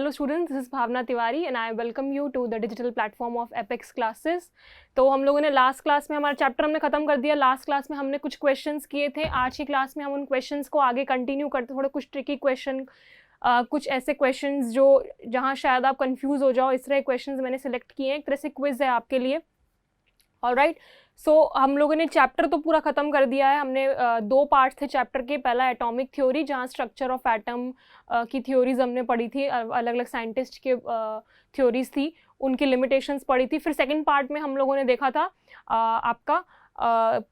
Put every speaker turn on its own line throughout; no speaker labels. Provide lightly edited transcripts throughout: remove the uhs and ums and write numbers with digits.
Hello students, this is Bhavna Tiwari and I welcome you to the digital platform of Apex Classes. तो हम लोगों ने last class में हमारा chapter हमने ख़त्म कर दिया. लास्ट क्लास में हमने कुछ क्वेश्चंस किए थे. आज की क्लास में हम उन क्वेश्चंस को आगे कंटिन्यू करते, थोड़े कुछ ट्रिकी क्वेश्चन, कुछ ऐसे क्वेश्चंस जो जहाँ शायद आप कंफ्यूज हो जाओ, इस तरह क्वेश्चंस मैंने सेलेक्ट किए हैं. एक तरह से क्विज है आपके लिए. ऑलराइट, सो हम लोगों ने चैप्टर तो पूरा ख़त्म कर दिया है. हमने दो पार्ट्स थे चैप्टर के. पहला एटॉमिक थ्योरी, जहाँ स्ट्रक्चर ऑफ एटम की थ्योरीज हमने पढ़ी थी, अलग अलग साइंटिस्ट के थ्योरीज थी, उनकी लिमिटेशंस पढ़ी थी. फिर सेकंड पार्ट में हम लोगों ने देखा था आपका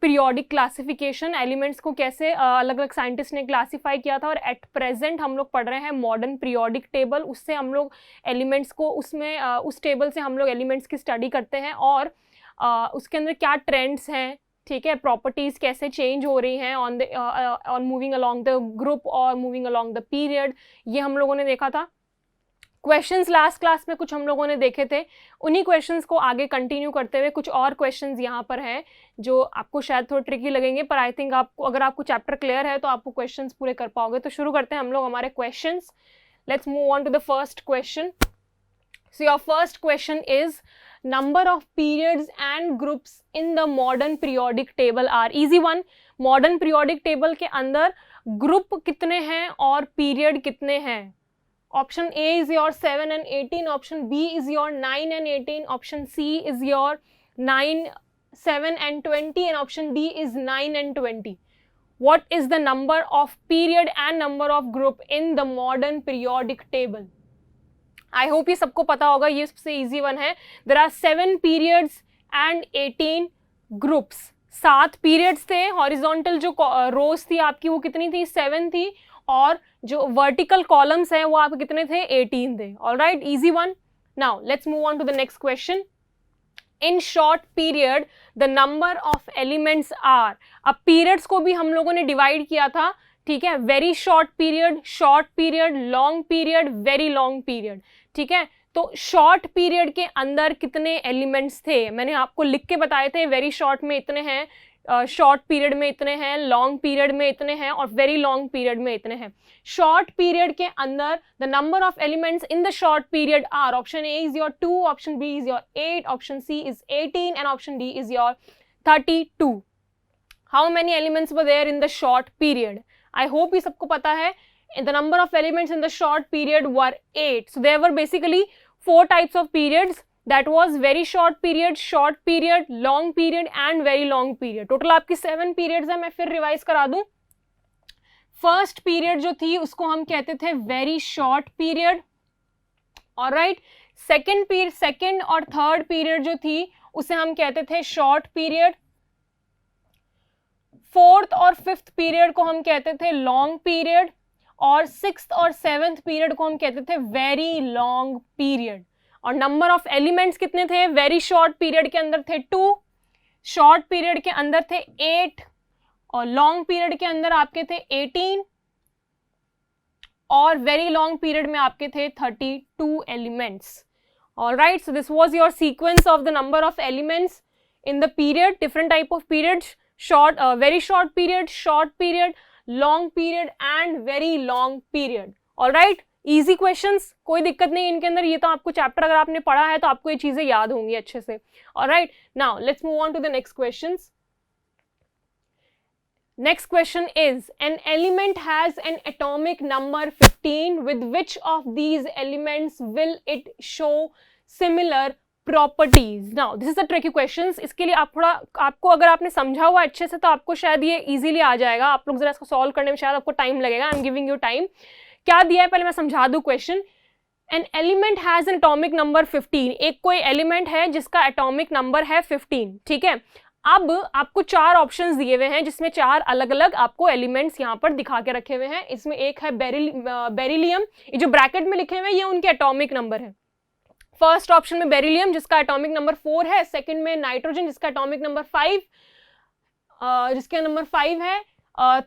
पीरियोडिक क्लासिफिकेशन, एलिमेंट्स को कैसे अलग अलग साइंटिस्ट ने क्लासीफाई किया था. और एट प्रेजेंट हम लोग पढ़ रहे हैं मॉडर्न पीरियोडिक टेबल. उससे हम लोग एलिमेंट्स को उसमें उस टेबल से हम लोग एलिमेंट्स की स्टडी करते हैं और उसके अंदर क्या ट्रेंड्स हैं, ठीक है, प्रॉपर्टीज़ कैसे चेंज हो रही हैं on moving along the group और मूविंग अलोंग द पीरियड, ये हम लोगों ने देखा था. क्वेश्चंस लास्ट क्लास में कुछ हम लोगों ने देखे थे. उन्हीं क्वेश्चंस को आगे कंटिन्यू करते हुए कुछ और क्वेश्चंस यहाँ पर हैं जो आपको शायद थोड़े ट्रिकी लगेंगे, पर आई थिंक आपको, अगर आपको चैप्टर क्लियर है तो आपको क्वेश्चंस पूरे कर पाओगे. तो शुरू करते हैं हम लोग हमारे questions. Let's move on to the first question. So your first question is number of periods and groups in the modern periodic table are. Easy one. Modern periodic table के अंदर group कितने हैं और period कितने हैं? Option A is your 7 and 18, option B is your 9 and 18, option C is your 9, 7 and 20, and option D is 9 and 20. What is the number of period and number of group in the modern periodic table? I hope ये सबको पता होगा, ये सबसे easy one है. There are 7 periods and 18 groups. 7 periods थे. Horizontal जो rows थी आपकी वो कितनी थी? 7 थी. और जो वर्टिकल कॉलम्स हैं वो आपके कितने थे? 18 थे. Alright, easy one. Now let's move on to the next question. In short period the number of elements are. अब पीरियड्स को भी हम लोगों ने डिवाइड किया था, ठीक है. Very short period, long period, very long period, ठीक है. तो शॉर्ट पीरियड के अंदर कितने एलिमेंट्स थे मैंने आपको लिख के बताए थे. वेरी शॉर्ट में इतने हैं, शॉर्ट पीरियड में इतने हैं, लॉन्ग पीरियड में इतने हैं और वेरी लॉन्ग पीरियड में इतने हैं. शॉर्ट पीरियड के अंदर the number of elements in the short period are. Option A is your 2, option B is your 8, option C is 18 and option D is your 32. How many elements were there in the short period? I hope ये सबको पता है. The number of elements in the short period were 8. So there were basically 4 types of periods. That was very short period, long period and very long period. Total आपकी 7 periods है. मैं फिर revise करा दूं. फर्स्ट पीरियड जो थी उसको हम कहते थे very short period. Alright. Second और थर्ड पीरियड जो थी उसे हम कहते थे शॉर्ट पीरियड. फोर्थ और फिफ्थ पीरियड को हम कहते थे लॉन्ग पीरियड. और सिक्स्थ और सेवेंथ पीरियड को हम कहते थे वेरी लॉन्ग पीरियड. और नंबर ऑफ एलिमेंट्स कितने थे? वेरी शॉर्ट पीरियड के अंदर थे 2, शॉर्ट पीरियड के अंदर थे 8 और लॉन्ग पीरियड के अंदर आपके थे 18 और वेरी लॉन्ग पीरियड में आपके थे 32 elements. Alright, so this was your sequence of the number of elements in the period. Different type of periods: short, very short period, long period and very long period. all right, easy questions, कोई दिक्कत नहीं इनके अंदर. ये तो आपको chapter अगर आपने पढ़ा है तो आपको ये चीजें याद होंगी अच्छे से. all right, now let's move on to the next questions. Next question is, an element has an atomic number 15. With which of these elements will it show similar properties? Now this is a tricky questions. इसके लिए आप थोड़ा, आपको अगर आपने समझा हुआ अच्छे से तो आपको शायद ये इजीली आ जाएगा. आप लोग जरा इसको सॉल्व करने में शायद आपको टाइम लगेगा. I am giving you time. क्या दिया है पहले मैं समझा दूं question. An element has an atomic number 15. एक कोई एलिमेंट है जिसका एटॉमिक नंबर है 15, ठीक है. अब आपको 4 ऑप्शंस दिए हुए हैं जिसमें 4 अलग अलग आपको एलिमेंट्स यहाँ पर दिखा के रखे हुए हैं. इसमें एक है बेरिलियम. ये जो ब्रैकेट में लिखे हुए हैं ये उनके एटॉमिक नंबर है. फर्स्ट ऑप्शन में बेरिलियम जिसका एटॉमिक नंबर 4 है. सेकंड में नाइट्रोजन जिसका एटॉमिक नंबर 5 है.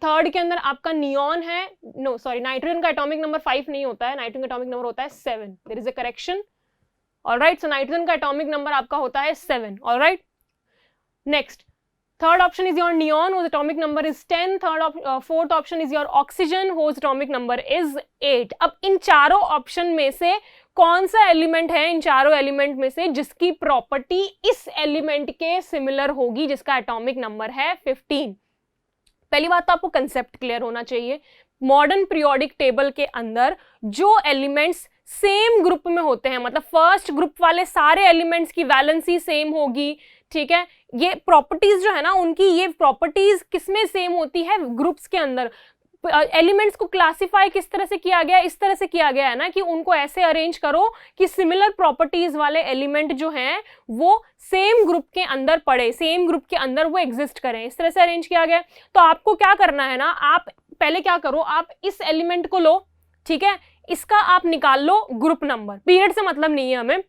थर्ड के अंदर आपका नियॉन है. नो सॉरी, नाइट्रोजन का एटॉमिक नंबर 5 नहीं होता है. नाइट्रोजन का एटॉमिक नंबर होता है 7. There is a correction. Alright, so nitrogen का एटॉमिक नंबर आपका होता है 7. Alright, next Third option is your neon, whose atomic number is 10. Fourth option is your oxygen, whose atomic number is 8. अब इन चारों option में से कौन सा एलिमेंट है इन चारों एलिमेंट में से जिसकी प्रॉपर्टी इस एलिमेंट के सिमिलर होगी, जिसका एटॉमिक नंबर है 15? पहली बात तो आपको कंसेप्ट क्लियर होना चाहिए। मॉडर्न पीरियोडिक टेबल के अंदर जो एलिमेंट्स सेम ग्रुप में होते हैं, मतलब फर्स्ट ग्रुप वाले सारे एलिमेंट्स की वैलेंसी सेम होगी, ठीक है। ये प्रॉपर्टीज जो है ना, उनकी ये प्रॉपर्टीज किसमें सेम होती है? ग्रुप्स के अंदर। एलिमेंट्स को क्लासिफाई किस तरह से किया गया? इस तरह से किया गया है ना कि उनको ऐसे अरेंज करो कि सिमिलर प्रॉपर्टीज वाले एलिमेंट जो हैं वो सेम ग्रुप के अंदर पड़े, सेम ग्रुप के अंदर वो एग्जिस्ट करें, इस तरह से अरेंज किया गया। तो आपको क्या करना है ना, आप पहले क्या करो, आप इस एलिमेंट को लो, ठीक है, इसका आप निकाल लो ग्रुप नंबर। पीरियड से मतलब नहीं है हमें,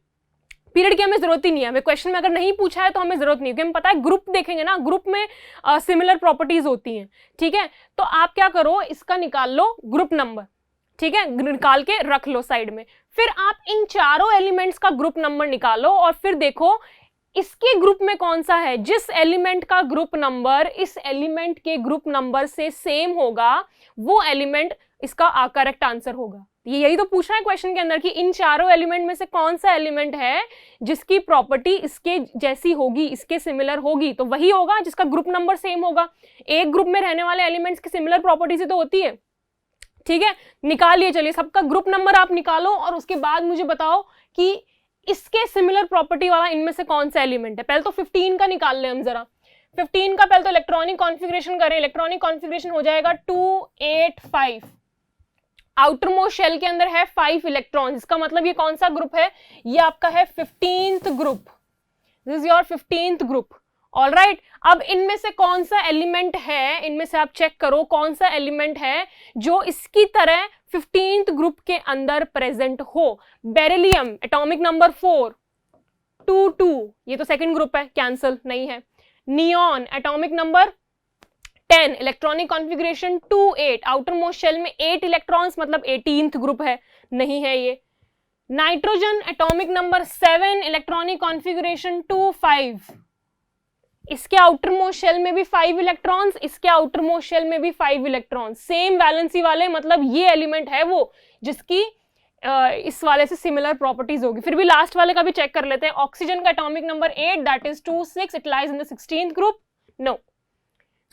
पीरियड की हमें जरूरत ही नहीं है, हमें क्वेश्चन में अगर नहीं पूछा है तो हमें जरूरत नहीं है, क्योंकि हमें पता है ग्रुप देखेंगे ना, ग्रुप में सिमिलर प्रॉपर्टीज होती हैं, ठीक है। तो आप क्या करो, इसका निकाल लो ग्रुप नंबर, ठीक है, निकाल के रख लो साइड में। फिर आप इन चारों एलिमेंट्स का ग्रुप नंबर निकालो और फिर देखो इसके ग्रुप में कौन सा है। जिस एलिमेंट का ग्रुप नंबर इस एलिमेंट के ग्रुप नंबर से सेम होगा वो एलिमेंट इसका करेक्ट आंसर होगा। यही तो पूछा है क्वेश्चन के अंदर कि इन चारों एलिमेंट में से कौन सा एलिमेंट है जिसकी प्रॉपर्टी इसके जैसी होगी, इसके सिमिलर होगी, तो वही होगा जिसका ग्रुप नंबर सेम होगा। एक ग्रुप में रहने वाले एलिमेंट्स की सिमिलर प्रॉपर्टी से तो होती है, ठीक है। निकालिए, चलिए सबका ग्रुप नंबर आप निकालो और उसके बाद मुझे बताओ कि इसके सिमिलर प्रॉपर्टी वाला इनमें से कौन सा एलिमेंट है। पहले तो 15 का निकाल ले हम जरा। 15 का पहले तो इलेक्ट्रॉनिक कॉन्फ़िगरेशन करें। इलेक्ट्रॉनिक कॉन्फ़िगरेशन हो जाएगा 285। आउटर मोस्ट शेल के अंदर है 5 इलेक्ट्रॉन्स, इसका मतलब ये कौन सा ग्रुप है? ये आपका है 15th group. This is your 15th group. Alright, अब इनमें से कौन सा एलिमेंट है, इनमें से आप चेक करो कौन सा एलिमेंट है जो इसकी तरह 15th ग्रुप के अंदर प्रेजेंट हो। बेरिलियम एटॉमिक नंबर 4 22, ये तो सेकंड ग्रुप है, कैंसल नहीं है। Neon atomic number 10, electronic configuration 28, outer most shell में 8 इलेक्ट्रॉन्स, मतलब 18th ग्रुप है, नहीं है ये। Nitrogen atomic number 7, electronic configuration 25, इसके आउटर मोस्ट शेल में भी 5 इलेक्ट्रॉन्स, इसके आउटर मोस्ट शेल में भी 5 इलेक्ट्रॉन्स, सेम वैलेंसी वाले, मतलब ये एलिमेंट है वो जिसकी इस वाले से सिमिलर प्रॉपर्टीज होगी। फिर भी लास्ट वाले का भी चेक कर लेते हैं। ऑक्सीजन का atomic number 8, that is 26, it lies in the 16th group. No,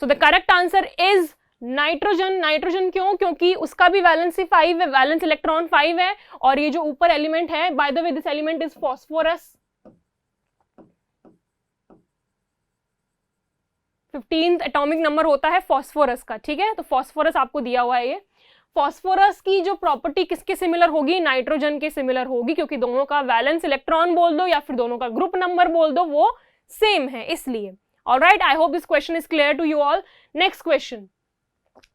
so the correct answer is nitrogen. Nitrogen क्यों? क्योंकि उसका भी वैलेंसी 5 है, वैलेंस इलेक्ट्रॉन 5 है, और ये जो ऊपर एलिमेंट है, by the way this element is phosphorus. 15th atomic number होता है फॉस्फोरस का, ठीक है। तो फॉस्फोरस आपको दिया हुआ है। ये फॉस्फोरस की जो प्रॉपर्टी किसके सिमिलर होगी? नाइट्रोजन के सिमिलर होगी, क्योंकि दोनों का वैलेंस इलेक्ट्रॉन बोल दो या फिर दोनों का ग्रुप नंबर बोल दो, वो सेम है इसलिए। Alright, I hope this question is clear to you all. Next question,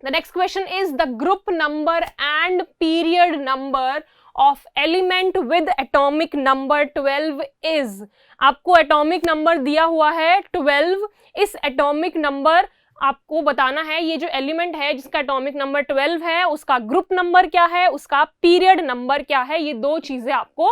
the next question is the group number and period number of element with atomic number 12 is. आपको atomic number दिया हुआ है 12, इस atomic number आपको बताना है, ये जो एलिमेंट है जिसका एटॉमिक नंबर 12 है उसका ग्रुप नंबर क्या है, उसका पीरियड नंबर क्या है, ये दो चीजें आपको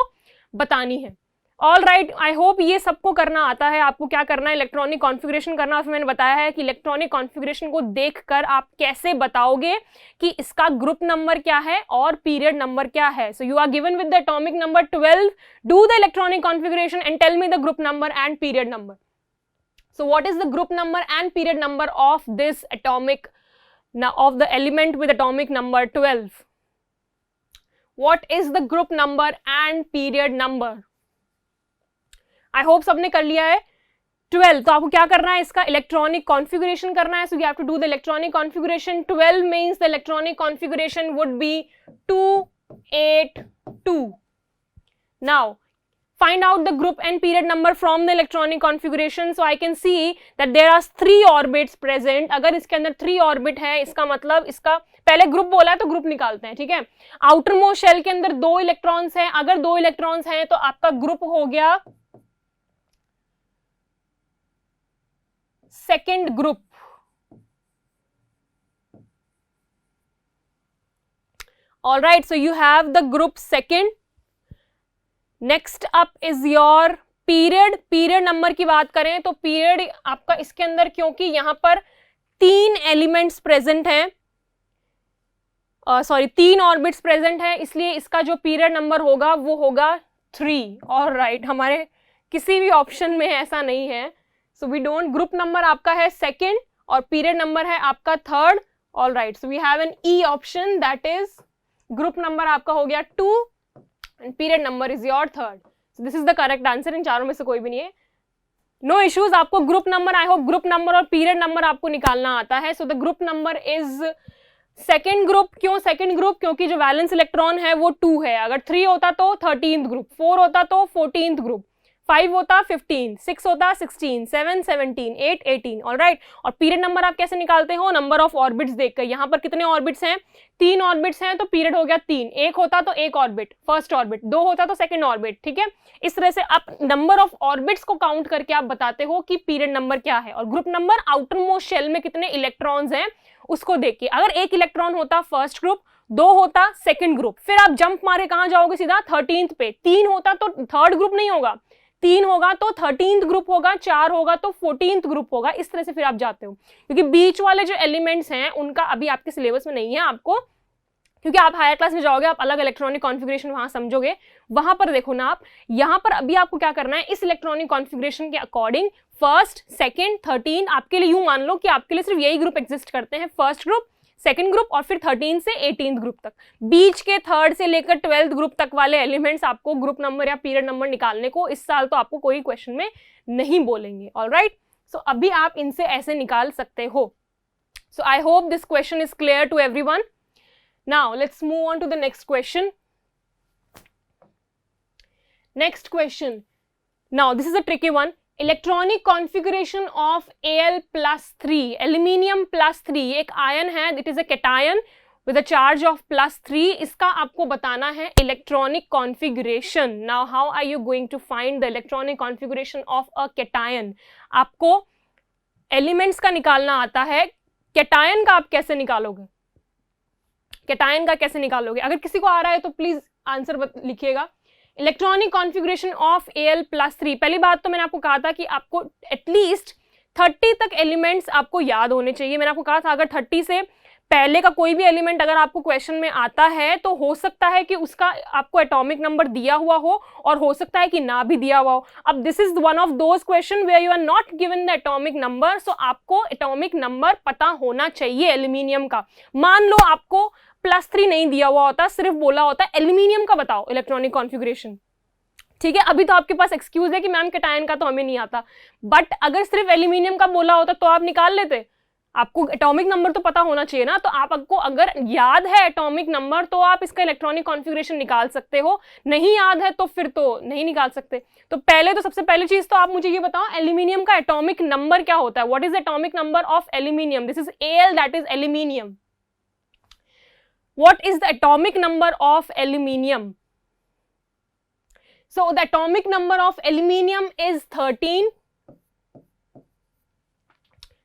बतानी है। ऑल राइट, आई होप ये सबको करना आता है। आपको क्या करना है? इलेक्ट्रॉनिक कॉन्फ़िगरेशन करना। उसमें मैंने बताया है कि इलेक्ट्रॉनिक कॉन्फ़िगरेशन को देखकर आप कैसे बताओगे कि इसका ग्रुप नंबर क्या है और पीरियड नंबर क्या है। So you are given with the atomic number 12, do the electronic configuration and tell me the group number and period number. So what is the group number and period number of this atomic, of the element with atomic number 12? What is the group number and period number? I hope सबने कर लिया है 12. तो आपको क्या करना है? इसका इलेक्ट्रॉनिक कॉन्फ़िगरेशन करना है. So you have to do the electronic configuration. 12 means the electronic configuration would be 282. Now find out the group and period number from the electronic configuration. So I can see that there are 3 orbits present. अगर इसके अंदर 3 orbit है, इसका मतलब इसका पहले group बोला है तो ग्रुप निकालते हैं, ठीक है. आउटर मोस्ट शेल के अंदर 2 इलेक्ट्रॉन्स हैं. अगर 2 इलेक्ट्रॉन्स हैं तो आपका ग्रुप हो गया second group. All right, so you have the group second. Next up is your period number की बात करें तो पीरियड आपका इसके अंदर, क्योंकि यहां पर 3 एलिमेंट्स प्रेजेंट हैं, सॉरी 3 ऑर्बिट्स प्रेजेंट है, इसलिए इसका जो पीरियड नंबर होगा वो होगा 3। ऑलराइट, हमारे किसी भी ऑप्शन में ऐसा नहीं है, so we don't. Group number आपका है 2nd और पीरियड नंबर है आपका 3rd। Alright, so we have an E option, that is group number आपका हो गया 2 and period number is your 3rd। So this is the correct answer, इन चारों में से कोई भी नहीं है। नो इश्यूज, आपको group number, I hope group number और पीरियड नंबर आपको निकालना आता है। So the group number is 2nd group. क्यों 2nd ग्रुप? क्योंकि जो वैलेंस इलेक्ट्रॉन है वो 2 है। अगर 3 होता तो 13th ग्रुप, 4 होता तो 14th ग्रुप, 5 होता 15, 6 होता 16, 7 17, 8 18। ऑलराइट, और पीरियड नंबर आप कैसे निकालते हो? नंबर ऑफ ऑर्बिट्स देखकर। यहाँ पर कितने ऑर्बिट्स हैं? 3 ऑर्बिट्स हैं, तो पीरियड हो गया 3। 1 होता तो 1 ऑर्बिट, फर्स्ट ऑर्बिट, 2 होता तो सेकंड ऑर्बिट। ठीक है, इस तरह से आप नंबर ऑफ ऑर्बिट्स को काउंट करके आप बताते हो कि पीरियड नंबर क्या है। और group number outer most shell में कितने इलेक्ट्रॉन्स हैं उसको देख के। अगर 1 इलेक्ट्रॉन होता फर्स्ट ग्रुप, 2 होता सेकंड ग्रुप, फिर आप जंप मारे कहां जाओगे? सीधा 13th पे। 3 होता तो 3rd ग्रुप नहीं होगा, 3 होगा तो 13th ग्रुप होगा, 4 होगा तो 14th ग्रुप होगा। इस तरह से फिर आप जाते हो, क्योंकि बीच वाले जो एलिमेंट्स हैं उनका अभी आपके सिलेबस में नहीं है आपको, क्योंकि आप हायर क्लास में जाओगे, आप अलग इलेक्ट्रॉनिक कॉन्फ़िगरेशन वहां समझोगे। वहां पर देखो ना आप, यहां पर अभी आपको क्या करना है, इस इलेक्ट्रॉनिक कॉन्फ़िगरेशन के अकॉर्डिंग 1st, 2nd, 13 आपके लिए यूं मान लो कि आपके लिए सिर्फ यही ग्रुप एग्जिस्ट करते हैं, फर्स्ट ग्रुप, सेकंड ग्रुप और फिर 13 से 18th ग्रुप तक। बीच के 3rd से लेकर 12th ग्रुप तक वाले एलिमेंट्स आपको ग्रुप नंबर या पीरियड नंबर निकालने को इस साल तो आपको कोई क्वेश्चन में नहीं बोलेंगे। ऑलराइट, सो अभी आप इनसे ऐसे निकाल सकते हो। So I hope this question is clear to everyone. Now let's move on to the next question. Next question. Now this is a tricky one. Electronic configuration of Al+3, aluminium +3, एक ion है, it is a cation with a charge of +3. इसका आपको बताना है electronic configuration. Now how are you going to find the electronic configuration of a cation? आपको elements का निकालना आता है, cation का आप कैसे निकालोगे? कैटायन का कैसे निकालोगे? अगर किसी को आ रहा है तो प्लीज आंसर लिखिएगा। इलेक्ट्रॉनिक कॉन्फ़िगरेशन ऑफ Al+3, पहली बात तो मैंने आपको कहा था कि आपको एटलीस्ट 30 तक एलिमेंट्स आपको याद होने चाहिए। मैंने आपको कहा था अगर 30 से पहले का कोई भी एलिमेंट अगर आपको क्वेश्चन में आता है तो हो सकता है कि उसका आपको एटॉमिक नंबर दिया हुआ हो और हो सकता है कि ना भी दिया हुआ हो। अब this is one of those question where you are not given the atomic number, so आपको एटॉमिक नंबर पता होना चाहिए एल्यूमिनियम का। मान लो आपको +3 नहीं दिया हुआ होता, सिर्फ बोला होता एल्यूमिनियम का बताओ इलेक्ट्रॉनिक कॉन्फ़िगरेशन, ठीक है, अभी तो आपके पास एक्सक्यूज है कि मैम कैटायन का तो हमें नहीं आता, बट अगर सिर्फ एल्यूमिनियम का बोला होता तो आप निकाल लेते। आपको एटॉमिक नंबर तो पता होना चाहिए ना, तो आपको अगर याद है एटॉमिक नंबर तो आप इसका इलेक्ट्रॉनिक कॉन्फ़िगरेशन निकाल सकते हो, नहीं याद है तो फिर तो नहीं निकाल सकते। तो पहले तो सबसे पहली चीज तो आप मुझे ये बताओ एल्यूमिनियम का एटॉमिक नंबर क्या होता है? What is atomic number of aluminium? This is Al, that is aluminium. What is the atomic number of aluminium? So the atomic number of aluminium is 13.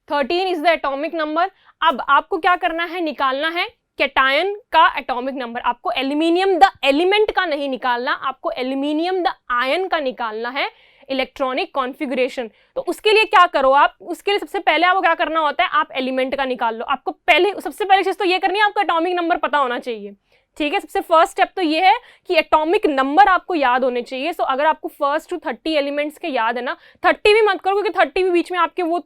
13 is the atomic number. अब आपको क्या करना है? निकालना है कैटायन का atomic number. आपको aluminium the element का नहीं निकालना, आपको एल्यूमिनियम द आयन का निकालना है इलेक्ट्रॉनिक कॉन्फ़िगरेशन। तो उसके लिए क्या करो आप? उसके लिए सबसे पहले आपको क्या करना होता है? आप एलिमेंट का निकाल लो। आपको सबसे पहली चीज तो ये करनी है, आपको एटॉमिक नंबर पता होना चाहिए, ठीक है। सबसे फर्स्ट स्टेप तो ये है कि एटॉमिक नंबर आपको याद होने चाहिए। सो अगर आपको 1st to 30 एलिमेंट्स के याद है ना, 30 भी मत करो क्योंकि 30 भी बीच में आपके वो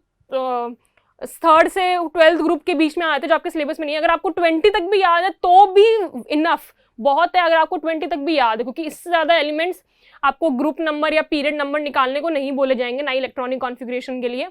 3rd से 12th ग्रुप के बीच में आए थे जो आपके सिलेबस में नहीं है। अगर आपको 20 तक भी याद है तो भी इनफ, बहुत है अगर आपको 20 तक भी याद है, क्योंकि इससे ज्यादा एलिमेंट्स आपको ग्रुप नंबर या पीरियड नंबर निकालने को नहीं बोले जाएंगे, ना इलेक्ट्रॉनिक कॉन्फ़िगरेशन के लिए।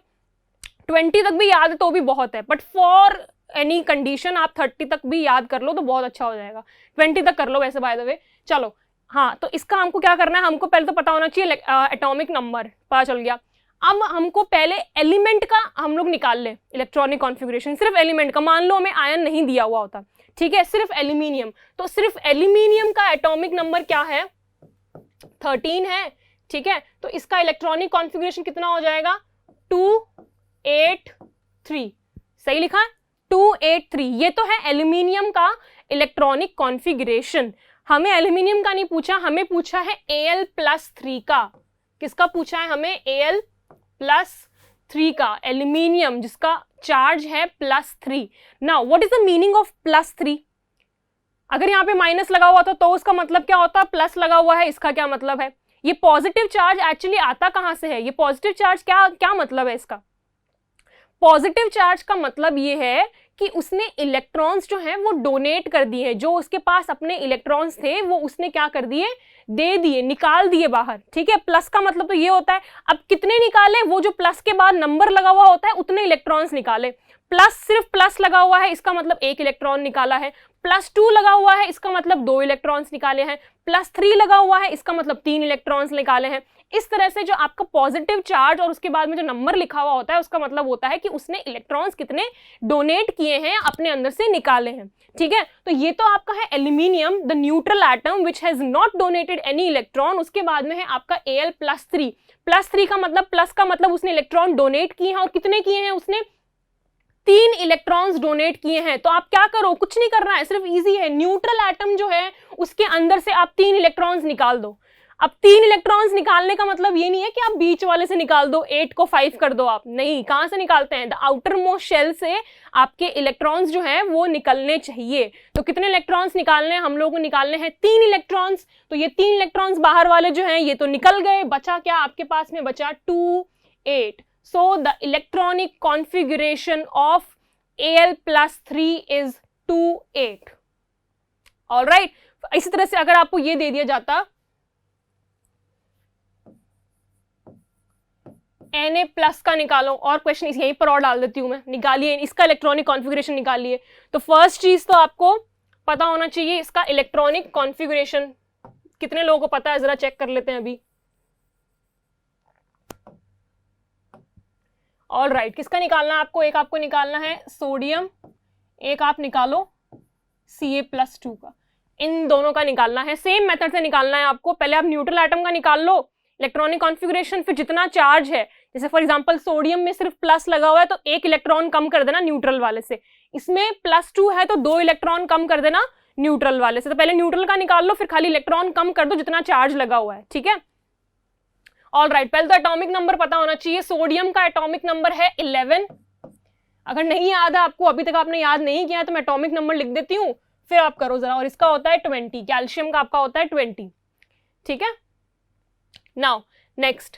20 तक भी याद है तो भी बहुत है, बट फॉर एनी कंडीशन आप 30 तक भी याद कर लो तो बहुत अच्छा हो जाएगा। 20 तक कर लो वैसे बाय द वे। चलो हाँ, तो इसका हमको क्या करना है? हमको पहले तो पता होना चाहिए एटॉमिक नंबर, पता चल गया। अब हमको पहले एलिमेंट का हम लोग निकाल ले इलेक्ट्रॉनिक कॉन्फ़िगरेशन, सिर्फ एलिमेंट का। मान लो हमें आयन नहीं दिया हुआ होता, ठीक है, सिर्फ एल्यूमिनियम, तो सिर्फ एल्यूमिनियम का एटॉमिक नंबर क्या है? 13 है, ठीक है। तो इसका इलेक्ट्रॉनिक कॉन्फ़िगरेशन कितना हो जाएगा? 283। सही लिखा है? 283। ये तो है एल्यूमिनियम का इलेक्ट्रॉनिक कॉन्फ़िगरेशन। हमें एल्यूमिनियम का नहीं पूछा, हमें पूछा है Al+3 का। किसका पूछा है हमें, Al+3 का, एल्यूमिनियम जिसका चार्ज है +3। Now what is the meaning of +3? अगर यहाँ पे माइनस लगा हुआ था तो उसका मतलब क्या होता है, प्लस लगा हुआ है, इसका क्या मतलब है? ये पॉजिटिव चार्ज एक्चुअली आता कहां से है? ये पॉजिटिव चार्ज क्या क्या मतलब है इसका? पॉजिटिव चार्ज का मतलब ये है कि उसने इलेक्ट्रॉन्स जो हैं वो डोनेट कर दिए हैं, जो उसके पास अपने इलेक्ट्रॉन्स थे वो उसने क्या कर दिए, दे दिए, निकाल दिए बाहर। ठीक है, प्लस का मतलब तो ये होता है, अब कितने निकाले, वो जो प्लस के बाद नंबर लगा हुआ होता है उतने इलेक्ट्रॉन्स निकाले। प्लस, सिर्फ प्लस लगा हुआ है इसका मतलब 1 इलेक्ट्रॉन निकाला है, +2 लगा हुआ है इसका मतलब 2 इलेक्ट्रॉन्स निकाले हैं, +3 लगा हुआ है इसका मतलब 3 इलेक्ट्रॉन्स निकाले हैं। इस तरह से जो आपका पॉजिटिव चार्ज और उसके बाद में जो नंबर लिखा हुआ होता है उसका मतलब होता है कि उसने इलेक्ट्रॉन्स कितने डोनेट किए हैं, अपने अंदर से निकाले हैं। ठीक है, तो ये तो आपका है aluminium, the neutral atom which has not donated any electron. उसके बाद में है आपका Al+3। +3 का मतलब, प्लस का मतलब उसने इलेक्ट्रॉन डोनेट किए हैं, और कितने किए हैं उसने, 3 इलेक्ट्रॉन्स डोनेट किए हैं। तो आप क्या करो, कुछ नहीं करना है, सिर्फ इजी है, न्यूट्रल एटम जो है उसके अंदर से आप 3 इलेक्ट्रॉन्स निकाल दो। अब 3 इलेक्ट्रॉन्स निकालने का मतलब ये नहीं है कि आप बीच वाले से निकाल दो, 8 को 5 कर दो, आप नहीं, कहां से निकालते हैं, द आउटर मोस्ट शेल से आपके इलेक्ट्रॉन्स जो हैं वो निकलने चाहिए। तो कितने इलेक्ट्रॉन्स निकालने हैं, हम लोगों को निकालने हैं 3 इलेक्ट्रॉन्स। तो ये 3 इलेक्ट्रॉन्स बाहर वाले जो हैं ये तो निकल गए, बचा क्या आपके पास में, बचा 2 8। So the electronic configuration of Al+3 is 2 8। All right, इसी तरह से अगर आपको ये दे दिया जाता Na+ का निकालो, और क्वेश्चन यहीं पर और डाल देती हूं मैं, निकालिए इसका इलेक्ट्रॉनिक कॉन्फ़िगरेशन निकालिए। तो फर्स्ट चीज तो आपको पता होना चाहिए इसका इलेक्ट्रॉनिक कॉन्फ़िगरेशन। कितने लोगों को पता है, जरा चेक कर लेते हैं अभी। ऑल राइट, किसका निकालना है आपको, एक आपको निकालना है सोडियम, एक आप निकालो Ca+2 का, इन दोनों का निकालना है। सेम मेथड से निकालना है आपको। पहले आप न्यूट्रल एटम का निकाल लो इलेक्ट्रॉनिक कॉन्फ़िगरेशन, फिर जितना चार्ज है, जैसे फॉर एग्जांपल सोडियम में सिर्फ प्लस लगा हुआ है तो 1 इलेक्ट्रॉन कम कर देना न्यूट्रल वाले से, इसमें +2 है तो 2 इलेक्ट्रॉन कम कर देना न्यूट्रल वाले से। तो पहले न्यूट्रल का निकाल लो, फिर खाली इलेक्ट्रॉन कम कर दो जितना चार्ज लगा हुआ है। ठीक है, ऑल राइट, पहले तो एटॉमिक नंबर पता होना चाहिए। सोडियम का एटॉमिक नंबर है 11। अगर नहीं याद है आपको, अभी तक आपने याद नहीं किया है, तो मैं एटॉमिक नंबर लिख देती हूँ, फिर आप करो जरा। और इसका होता है 20, कैल्शियम का आपका होता है 20। ठीक है, नाउ नेक्स्ट,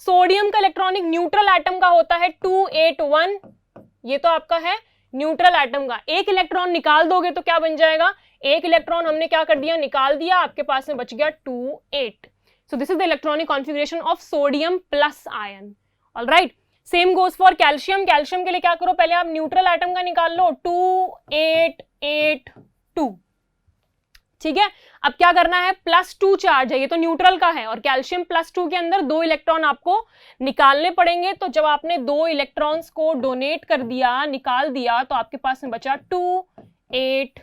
सोडियम का इलेक्ट्रॉनिक न्यूट्रल एटम का होता है 281। ये तो आपका है न्यूट्रल एटम का। 1 इलेक्ट्रॉन निकाल दोगे तो क्या बन जाएगा, 1 इलेक्ट्रॉन हमने क्या कर दिया, निकाल दिया, आपके पास में बच गया 2 8। So this is the electronic configuration of sodium plus ion. All right. Same goes for calcium. Calcium के लिए क्या करो, पहले आप न्यूट्रल एटम का निकाल लो, 2 8 8 2। ठीक है, अब क्या करना है, +2 चार्ज है, ये तो न्यूट्रल का है, और कैल्शियम +2 के अंदर 2 इलेक्ट्रॉन आपको निकालने पड़ेंगे। तो जब आपने 2 इलेक्ट्रॉन्स को डोनेट कर दिया, निकाल दिया, तो आपके पास में बचा 2 8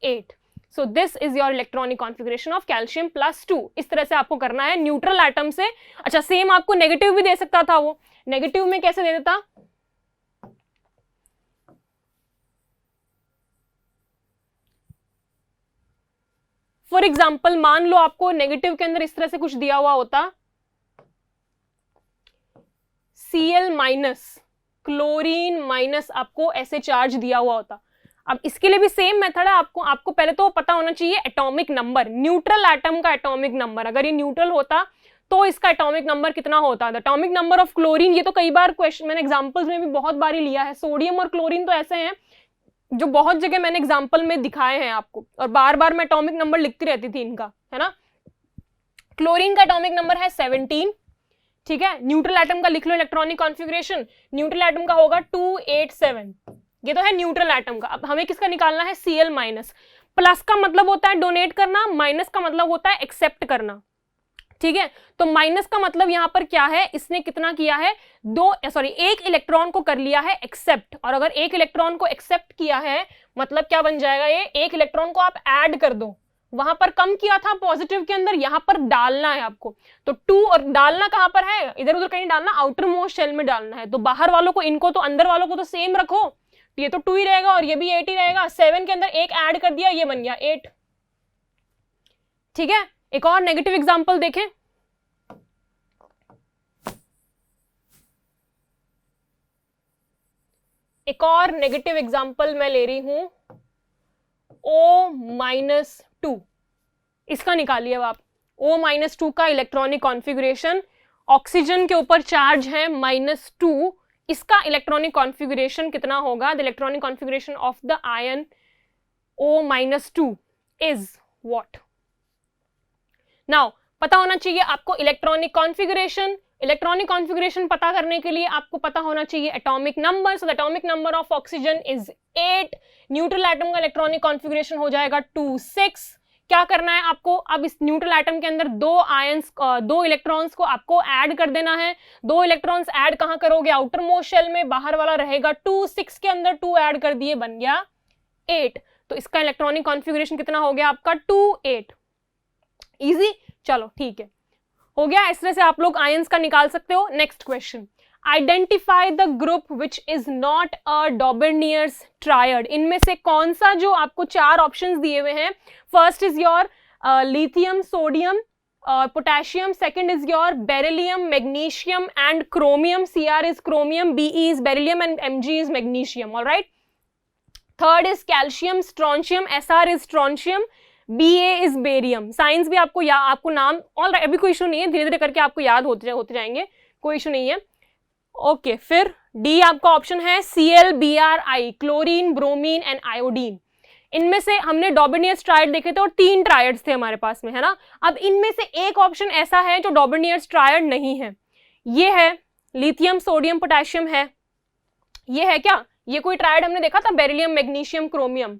8। So this is your electronic configuration of calcium +2। इस तरह से आपको करना है न्यूट्रल एटम से। अच्छा, सेम आपको नेगेटिव भी दे सकता था, वो नेगेटिव में कैसे दे देता, फॉर एग्जाम्पल मान लो आपको नेगेटिव के अंदर इस तरह से कुछ दिया हुआ होता, Cl- क्लोरीन माइनस, आपको ऐसे चार्ज दिया हुआ होता। अब इसके लिए भी सेम मेथड है, आपको पहले तो पता होना चाहिए एटॉमिक नंबर, न्यूट्रल एटम का एटॉमिक नंबर। अगर ये न्यूट्रल होता तो इसका एटॉमिक नंबर कितना होता है, एटॉमिक नंबर ऑफ क्लोरीन। ये तो कई बार क्वेश्चन मैंने एग्जांपल्स में भी बहुत बार लिया है। सोडियम और क्लोरीन तो ऐसे हैं जो बहुत जगह मैंने एग्जांपल में दिखाए हैं आपको, और बार बार मैं एटॉमिक नंबर लिखती रहती थी इनका, है ना। क्लोरीन का एटॉमिक नंबर है 17। ठीक है, न्यूट्रल एटम का लिख लो इलेक्ट्रॉनिक कॉन्फ़िगरेशन, न्यूट्रल एटम का होगा 287। ये तो है न्यूट्रल एटम का। अब हमें किसका निकालना है, Cl-। प्लस का मतलब होता है डोनेट करना, माइनस का मतलब होता है एक्सेप्ट करना। ठीक है, तो माइनस का मतलब यहां पर क्या है, इसने कितना किया है, 1 इलेक्ट्रॉन को कर लिया है एक्सेप्ट। और अगर 1 इलेक्ट्रॉन को एक्सेप्ट किया है मतलब क्या बन जाएगा, ये 1 इलेक्ट्रॉन को आप ऐड कर दो, वहां पर कम किया था पॉजिटिव के अंदर, यहां पर डालना है आपको। तो 2, और डालना कहां पर है, इधर उधर कहीं डालना, आउटर मोस्ट शेल में डालना है। तो बाहर वालों को, इनको तो, अंदर वालों को तो सेम रखो, ये तो 2 ही रहेगा और ये भी 8 ही रहेगा। 7 के अंदर 1 ऐड कर दिया, ये बन गया 8। ठीक है, एक और नेगेटिव एग्जांपल देखें। एक और नेगेटिव एग्जांपल मैं ले रही हूं, O-2, इसका निकालिए अब आप। O-2 का इलेक्ट्रॉनिक कॉन्फ़िगरेशन, ऑक्सीजन के ऊपर चार्ज है -2, इसका इलेक्ट्रॉनिक कॉन्फ़िगरेशन कितना होगा? The electronic configuration of the ion O-2 is what? Now पता होना चाहिए आपको इलेक्ट्रॉनिक कॉन्फ़िगरेशन। इलेक्ट्रॉनिक कॉन्फ़िगरेशन पता करने के लिए आपको पता होना चाहिए atomic number. So the atomic number of oxygen is 8। Neutral atom का इलेक्ट्रॉनिक कॉन्फ़िगरेशन हो जाएगा 2, 6। क्या करना है आपको? अब इस न्यूट्रल एटम के अंदर दो इलेक्ट्रॉन्स को आपको ऐड कर देना है। 2 इलेक्ट्रॉन्स ऐड कहां करोगे? आउटर मोस्ट शेल में, बाहर वाला रहेगा 2, 6 के अंदर 2 ऐड कर दिए, बन गया 8। तो इसका इलेक्ट्रॉनिक कॉन्फ़िगरेशन कितना हो गया आपका? 2, 8। इजी, चलो ठीक है, हो गया। इस तरह से आप लोग आयंस का निकाल सकते हो। Next question, identify the group which is not a Dobereiner's triad. इनमें से कौन सा, जो आपको 4 ऑप्शंस दिए हुए हैं, first is your lithium, sodium, potassium, second is your beryllium, magnesium and chromium. Cr is chromium, Be is beryllium and Mg is magnesium. All right. Third is calcium, strontium, Sr is strontium, Ba is barium. Science भी आपको नाम, all right, अभी कोई issue नहीं है, धीरे धीरे करके आपको याद होते जाएंगे, कोई इशू नहीं है। ओके, फिर डी आपका ऑप्शन है Cl, Bri, chlorine, bromine and iodine. इनमें से हमने डॉबर्नियर्स ट्रायड देखे थे और 3 ट्रायड्स थे हमारे पास में, है ना। अब इनमें से एक ऑप्शन ऐसा है जो डॉबर्नियर्स ट्रायड नहीं है, ये है लिथियम, सोडियम, पोटेशियम है। ये है क्या? ये कोई ट्रायड हमने देखा था, बेरिलियम, मैग्नीशियम, क्रोमियम?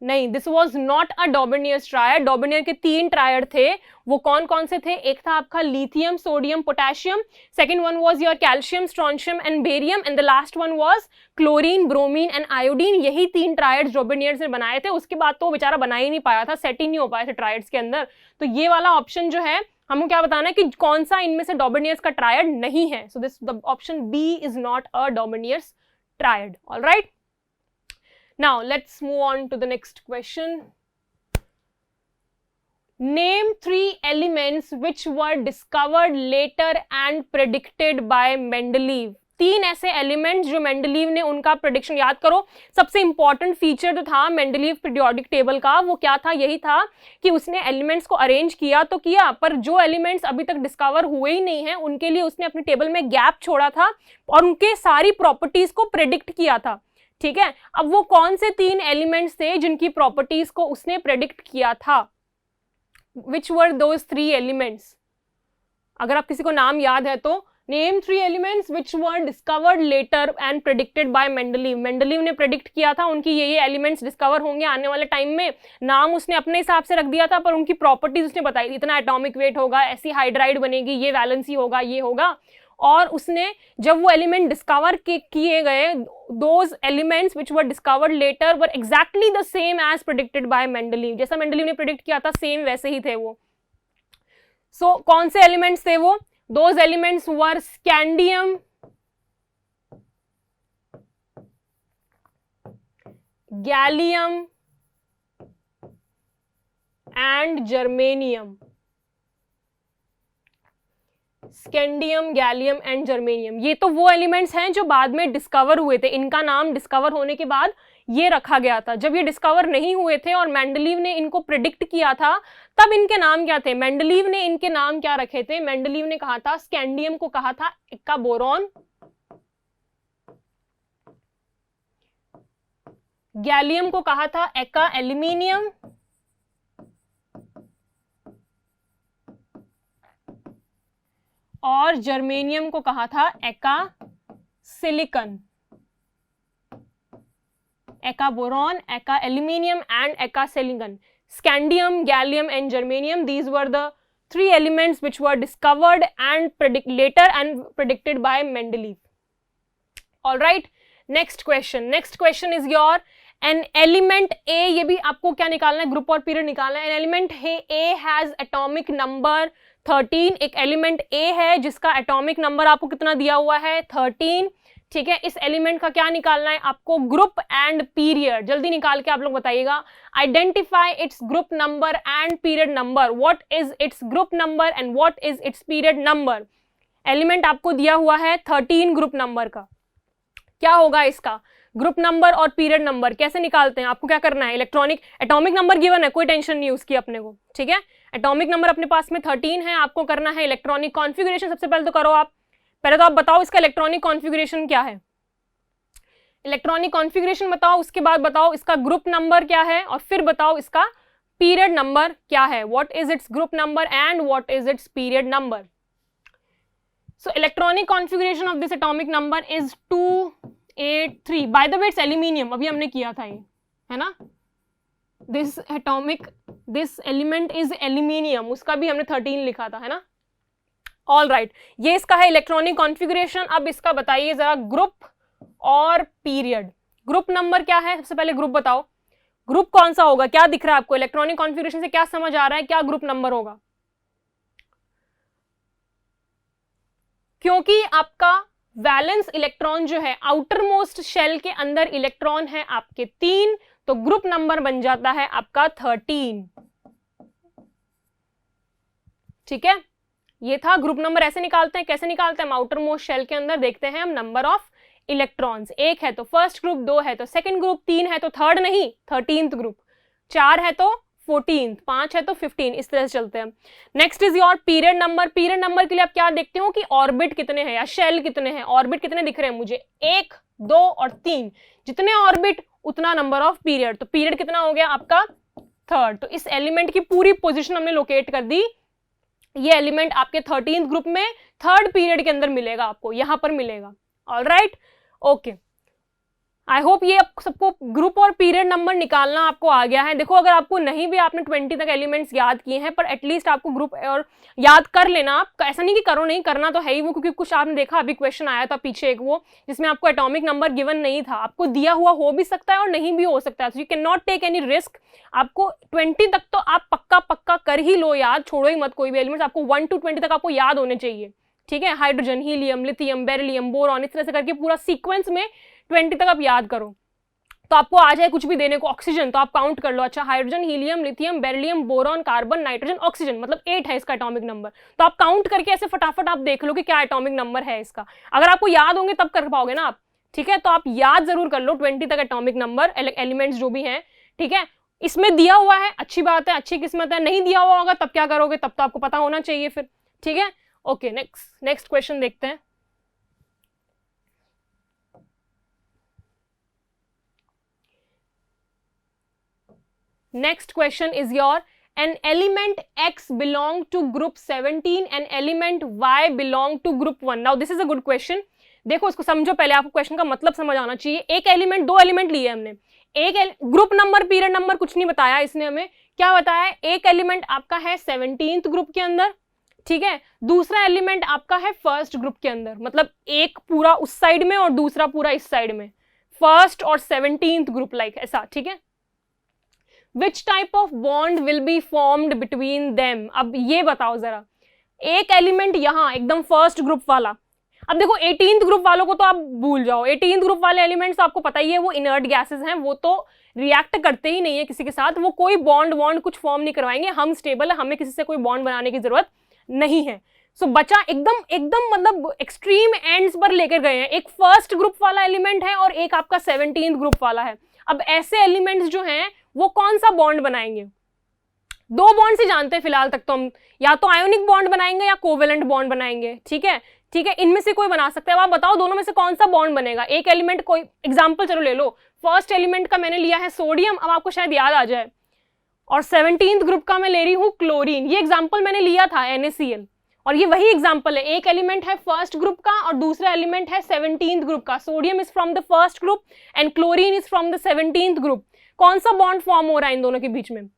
नहीं, this was not a Dobereiner's triad. Dobereiner के 3 ट्रायड थे, वो कौन कौन से थे? एक था आपका lithium, sodium, potassium, second one was your calcium, strontium and barium, and the last one was chlorine, bromine and iodine. यही 3 ट्रायड्स डॉबर्नियर्स ने बनाए थे। उसके बाद तो वो बेचारा बना ही नहीं पाया था, सेट ही नहीं हो पाए थे ट्रायड्स के अंदर। तो ये वाला ऑप्शन जो है, हमको क्या बताना है कि कौन सा इनमें से डॉबर्नियर्स का ट्रायड नहीं है। So this the option B is not a Dobereiner's triad. All right, now let's move on to the next question. Name 3 elements which were discovered later and predicted by Mendeleev. 3 ऐसे elements जो Mendeleev ने उनका prediction, याद करो सबसे important feature जो था Mendeleev periodic table का, वो क्या था? यही था कि उसने एलिमेंट्स को अरेंज किया तो किया, पर जो एलिमेंट्स अभी तक डिस्कवर हुए ही नहीं है उनके लिए उसने अपनी टेबल में गैप छोड़ा था और उनके सारी प्रॉपर्टीज को प्रेडिक्ट किया था। ठीक है, अब वो कौन से 3 एलिमेंट्स थे जिनकी प्रॉपर्टीज को उसने प्रेडिक्ट किया था? Which were those 3 elements? अगर आप किसी को नाम याद है तो name 3 elements which were discovered later and predicted by Mendeleev. Mendeleev ने प्रेडिक्ट किया था उनकी ये एलिमेंट्स डिस्कवर होंगे आने वाले टाइम में। नाम उसने अपने हिसाब से रख दिया था, पर उनकी प्रॉपर्टीज उसने बताई, इतना एटॉमिक वेट होगा, ऐसी हाइड्राइड बनेगी, ये वैलेंसी होगा, ये होगा। और उसने जब वो एलिमेंट डिस्कवर किए गए, those elements which were discovered later were exactly the same as predicted by Mendeleev. जैसा मेंडलीव ने प्रेडिक्ट किया था सेम वैसे ही थे वो। सो कौन से एलिमेंट्स थे वो? Those elements were scandium, gallium and germanium. Scandium, gallium and germanium, ये तो वो एलिमेंट्स हैं जो बाद में डिस्कवर हुए थे। इनका नाम डिस्कवर होने के बाद ये रखा गया था। जब ये डिस्कवर नहीं हुए थे और मेंडलीव ने इनको प्रिडिक्ट किया था, तब इनके नाम क्या थे? मेंडलीव ने इनके नाम क्या रखे थे? मेंडलीव ने कहा था, स्कैंडियम को कहा था एक्का बोरॉन, गैलियम को कहा था एक्का एल्यूमिनियम, और जर्मेनियम को कहा था Ekka silicon. Ekka boron, Ekka aluminium and Ekka silicon. Scandium, gallium and germanium, these were the 3 elements which were discovered and later and predicted by Mendeleev. All right, next question. Next question is your an element A. ये भी आपको क्या निकालना है? Group और period निकालना है। An element A has atomic number 13. एक एलिमेंट A है जिसका एटॉमिक नंबर आपको कितना दिया हुआ है? 13। ठीक है, इस एलिमेंट का क्या निकालना है आपको? Group and period. जल्दी निकाल के आप लोग बताइएगा। Identify its group number and period number. What is its group number and what is it's period number? Element आपको दिया हुआ है 13 ग्रुप नंबर का। क्या होगा इसका? ग्रुप नंबर और पीरियड नंबर कैसे निकालते हैं, आपको क्या करना है, इलेक्ट्रॉनिक एटॉमिक नंबर गिवन है, कोई टेंशन नहीं उसकी अपने को, ठीक है। एटॉमिक नंबर अपने पास में 13 है, आपको करना है इलेक्ट्रॉनिक कॉन्फ़िगरेशन। सबसे पहले तो करो आप, पहले तो आप बताओ इसका इलेक्ट्रॉनिक कॉन्फ़िगरेशन क्या है, इलेक्ट्रॉनिक कॉन्फ़िगरेशन बताओ, उसके बाद बताओ इसका ग्रुप नंबर क्या है, और फिर बताओ इसका पीरियड नंबर क्या है, what is its group number and what is it's period number. So electronic configuration of this atomic number is 283। By the way it's aluminium, अभी हमने किया था ये, है ना, दिस एलिमेंट इज एल्यूमिनियम, उसका भी हमने 13 लिखा था, है ना। ऑल राइट, ये इसका है इलेक्ट्रॉनिक कॉन्फ़िगरेशन। अब इसका बताइए जरा ग्रुप और पीरियड। ग्रुप नंबर क्या है, सबसे पहले ग्रुप बताओ, ग्रुप कौन सा होगा, क्या दिख रहा है आपको, इलेक्ट्रॉनिक कॉन्फ़िगरेशन से क्या समझ आ रहा है, क्या ग्रुप नंबर होगा, क्योंकि आपका वैलेंस इलेक्ट्रॉन जो है आउटर मोस्ट शेल के अंदर इलेक्ट्रॉन है आपके 3, तो ग्रुप नंबर बन जाता है आपका 13, ठीक है। ये था ग्रुप नंबर, ऐसे निकालते हैं, कैसे निकालते हैं, हम आउटर मोस्ट शेल के अंदर देखते हैं हम नंबर ऑफ इलेक्ट्रॉन्स, 1 है तो फर्स्ट ग्रुप, 2 है तो सेकंड ग्रुप, 3 है तो थर्ड नहीं 13th ग्रुप, 4 है तो 14th, 5 है तो 15, इस तरह से चलते हैं। Next is your period number. Period number के लिए आप क्या देखते हो कि ऑर्बिट कितने हैं या शेल कितने हैं, ऑर्बिट कितने दिख रहे हैं मुझे, 1, 2 और 3, जितने ऑर्बिट उतना नंबर ऑफ पीरियड, तो पीरियड कितना हो गया आपका 3rd। तो इस एलिमेंट की पूरी पोजिशन हमने लोकेट कर दी, ये एलिमेंट आपके 13th ग्रुप में 3rd पीरियड के अंदर मिलेगा, आपको यहां पर मिलेगा। ऑल राइट, ओके, आई होप ये सबको ग्रुप और पीरियड नंबर निकालना आपको आ गया है। देखो अगर आपको नहीं भी, आपने 20 तक एलिमेंट्स याद किए हैं, पर एटलीस्ट आपको ग्रुप और याद कर लेना आप, ऐसा नहीं कि करो नहीं, करना तो है ही वो, क्योंकि कुछ आपने देखा अभी क्वेश्चन आया था पीछे एक वो, जिसमें आपको एटॉमिक नंबर गिवन नहीं था, आपको दिया हुआ हो भी सकता है और नहीं भी हो सकता है, तो you can not take any risk. आपको 20 तक तो आप पक्का पक्का कर ही लो याद, छोड़ो ही मत कोई भी एलिमेंट्स, आपको 1 to 20 तक आपको याद होने चाहिए, ठीक है। Hydrogen, helium, lithium, beryllium, boron, इस तरह से करके पूरा सीक्वेंस में 20 तक आप याद करो, तो आपको आ जाए कुछ भी देने को, ऑक्सीजन तो आप काउंट कर लो, अच्छा hydrogen, helium, lithium, beryllium, boron, carbon, nitrogen, oxygen, मतलब 8 है इसका एटॉमिक नंबर, तो आप काउंट करके ऐसे फटाफट आप देख लो कि क्या एटॉमिक नंबर है इसका, अगर आपको याद होंगे तब कर पाओगे ना आप, ठीक है। तो आप याद जरूर कर लो 20 तक एटॉमिक नंबर, एलिमेंट्स जो भी हैं, ठीक है। इसमें दिया हुआ है, अच्छी बात है, अच्छी किस्मत है, नहीं दिया हुआ होगा तब क्या करोगे, तब तो आपको पता होना चाहिए फिर, ठीक है। ओके, नेक्स्ट क्वेश्चन देखते हैं। Next question is your, an element X belong to group 17 and element Y belong to group 1. Now this is a good question. देखो इसको समझो पहले, आपको क्वेश्चन का मतलब समझ आना चाहिए। एक एलिमेंट, 2 एलिमेंट लिए हमने, एक ग्रुप नंबर पीरियड नंबर कुछ नहीं बताया इसने हमें, क्या बताया, एक एलिमेंट आपका है 17th ग्रुप के अंदर, ठीक है, दूसरा एलिमेंट आपका है फर्स्ट ग्रुप के अंदर, मतलब एक पूरा उस साइड में और दूसरा पूरा इस साइड में, फर्स्ट और 17th ग्रुप लाइक ऐसा, ठीक है। Which type of bond will be formed between them? अब ये बताओ जरा, एक एलिमेंट यहां एकदम फर्स्ट ग्रुप वाला, अब देखो 18th ग्रुप वालों को तो आप भूल जाओ, 18th ग्रुप वाले एलिमेंट्स आपको पता ही है वो इनर्ट गैसेस हैं, वो तो रिएक्ट करते ही नहीं है किसी के साथ, वो कोई बॉन्ड कुछ फॉर्म नहीं करवाएंगे, हम स्टेबल है, हमें किसी से कोई बॉन्ड बनाने की जरूरत नहीं है। सो बचा एकदम मतलब एक्सट्रीम एंड्स पर लेकर गए हैं, एक फर्स्ट ग्रुप वाला एलिमेंट है और एक आपका 17th ग्रुप वाला है। अब ऐसे एलिमेंट्स जो हैं वो कौन सा बॉन्ड बनाएंगे, 2 बॉन्ड से जानते हैं फिलहाल तक तो हम, या तो आयोनिक बॉन्ड बनाएंगे या कोवेलेंट बॉन्ड बनाएंगे, ठीक है, इनमें से कोई बना सकता है। अब आप बताओ दोनों में से कौन सा बॉन्ड बनेगा, एक एलिमेंट, कोई एग्जांपल चलो ले लो, फर्स्ट एलिमेंट का मैंने लिया है सोडियम, अब आपको शायद याद आ जाए, और 17th ग्रुप का मैं ले रही हूं क्लोरीन, ये एग्जाम्पल मैंने लिया था NaCl, और ये वही एग्जाम्पल है, एक एलिमेंट है फर्स्ट ग्रुप का और दूसरा एलिमेंट है 17th ग्रुप का, sodium is from the first group and chlorine is from the 17th group. कौन सा बॉन्ड फॉर्म हो रहा है इन दोनों के बीच में,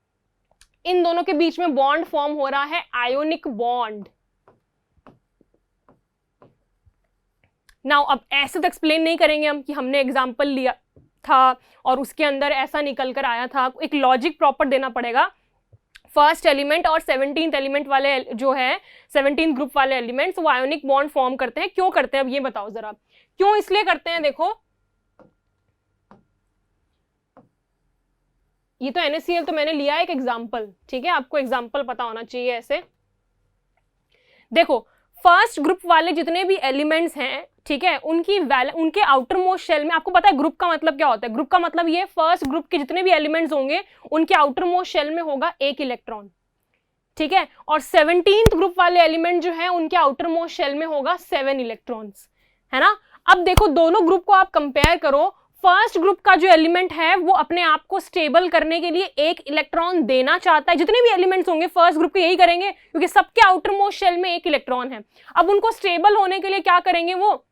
इन दोनों के बीच में बॉन्ड फॉर्म हो रहा है आयोनिक बॉन्ड। नाउ अब ऐसे तो एक्सप्लेन नहीं करेंगे हम कि हमने एग्जाम्पल लिया था और उसके अंदर ऐसा निकल कर आया था, एक लॉजिक प्रॉपर देना पड़ेगा। फर्स्ट एलिमेंट और 17th एलिमेंट वाले जो है 17th ग्रुप वाले एलिमेंट्स वो आयोनिक बॉन्ड फॉर्म करते हैं, क्यों करते हैं अब ये बताओ जरा, क्यों इसलिए करते हैं। देखो ये तो NaCl तो मैंने लिया एक एग्जाम्पल, ठीक है, आपको एग्जाम्पल पता होना चाहिए ऐसे। देखो फर्स्ट ग्रुप वाले जितने भी एलिमेंट्स हैं, ठीक है, उनके आउटर मोस्ट शेल में, आपको पता है ग्रुप का मतलब क्या होता है, ग्रुप का मतलब ये फर्स्ट ग्रुप के जितने भी एलिमेंट्स होंगे उनके आउटर मोस्ट शेल में होगा एक इलेक्ट्रॉन, ठीक है, और 17th ग्रुप वाले एलिमेंट जो है उनके आउटर मोस्ट शेल में होगा 7 इलेक्ट्रॉन्स, है ना। अब देखो दोनों ग्रुप को आप कंपेयर करो, फर्स्ट ग्रुप का जो एलिमेंट है वो अपने आप को स्टेबल करने के लिए एक इलेक्ट्रॉन देना चाहता है, जितने भी एलिमेंट्स होंगे फर्स्ट ग्रुप के यही करेंगे क्योंकि सबके आउटर मोस्ट शेल में एक इलेक्ट्रॉन है। अब उनको स्टेबल होने के लिए क्या करेंगे, वो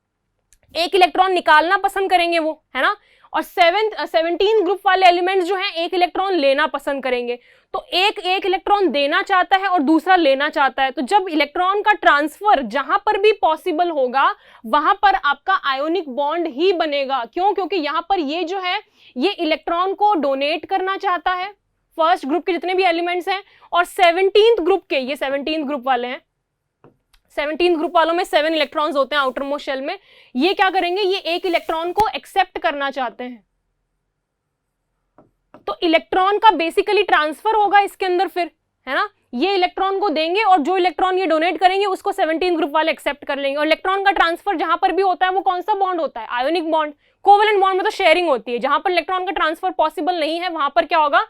एक इलेक्ट्रॉन निकालना पसंद करेंगे वो, है ना, और 17 ग्रुप वाले एलिमेंट्स जो हैं एक इलेक्ट्रॉन लेना पसंद करेंगे। तो एक इलेक्ट्रॉन देना चाहता है और दूसरा लेना चाहता है, तो जब इलेक्ट्रॉन का ट्रांसफर जहां पर भी पॉसिबल होगा वहां पर आपका आयोनिक बॉन्ड ही बनेगा। क्यों? क्योंकि यहां पर ये जो है ये इलेक्ट्रॉन को डोनेट करना चाहता है, फर्स्ट ग्रुप के जितने भी एलिमेंट्स हैं, और 17th ग्रुप के, ये 17th ग्रुप वाले हैं, 17th ग्रुप वालों में 7 इलेक्ट्रॉन्स होते हैं आउटर मोस्ट शेल में, ये क्या करेंगे, ये एक इलेक्ट्रॉन को एक्सेप्ट करना चाहते हैं। तो इलेक्ट्रॉन का बेसिकली ट्रांसफर होगा इसके अंदर फिर, है ना, ये इलेक्ट्रॉन को देंगे और जो इलेक्ट्रॉन ये डोनेट करेंगे उसको 17th ग्रुप वाले एक्सेप्ट कर लेंगे। और इलेक्ट्रॉन का ट्रांसफर जहां पर भी होता है वो कौन सा बॉन्ड होता है, आयोनिक बॉन्ड। कोवेलेंट बॉन्ड में तो शेयरिंग होती है, जहां पर इलेक्ट्रॉन का ट्रांसफर पॉसिबल नहीं है वहां पर क्या होगा,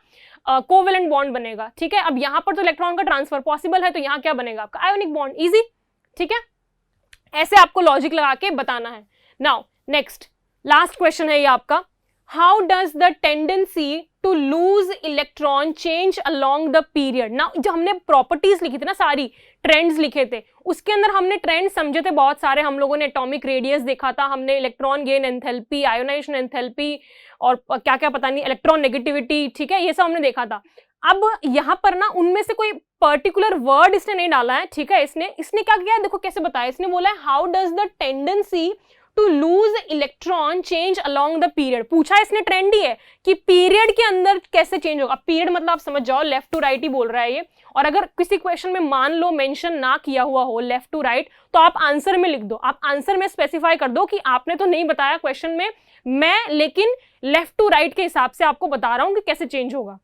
कोवेलेंट बॉन्ड बनेगा, ठीक है। अब यहां पर तो इलेक्ट्रॉन का ट्रांसफर पॉसिबल है तो यहाँ क्या बनेगा आपका, आयोनिक बॉन्ड, इजी, ठीक है। ऐसे आपको लॉजिक लगा के बताना है। नाउ नेक्स्ट लास्ट क्वेश्चन है ये आपका, how does the tendency to lose electron change along the period. ना जो हमने प्रॉपर्टीज लिखी थी ना, सारी ट्रेंड्स लिखे थे, उसके अंदर हमने ट्रेंड समझे थे बहुत सारे, हम लोगों ने एटॉमिक रेडियस देखा था, हमने electron gain enthalpy, ionisation enthalpy और क्या क्या पता नहीं, इलेक्ट्रॉन नेगेटिविटी, ठीक है, ये सब हमने देखा था। अब यहाँ पर ना उनमें से कोई पर्टिकुलर वर्ड इसने नहीं डाला है, ठीक है, इसने क्या किया है, देखो कैसे बताया, इसने बोला है how does the tendency to lose electron change along the period. पूछा इसने ट्रेंड ही है कि पीरियड के अंदर कैसे चेंज होगा। पीरियड मतलब आप समझ जाओ लेफ्ट टू राइट ही बोल रहा है ये, और अगर किसी क्वेश्चन में मान लो मेंशन ना किया हुआ हो लेफ्ट टू राइट तो आप आंसर में लिख दो, आप आंसर में स्पेसिफाई कर दो कि आपने तो नहीं बताया क्वेश्चन में, मैं लेकिन लेफ्ट टू राइट के हिसाब से आपको बता रहा हूं कि कैसे चेंज होगा,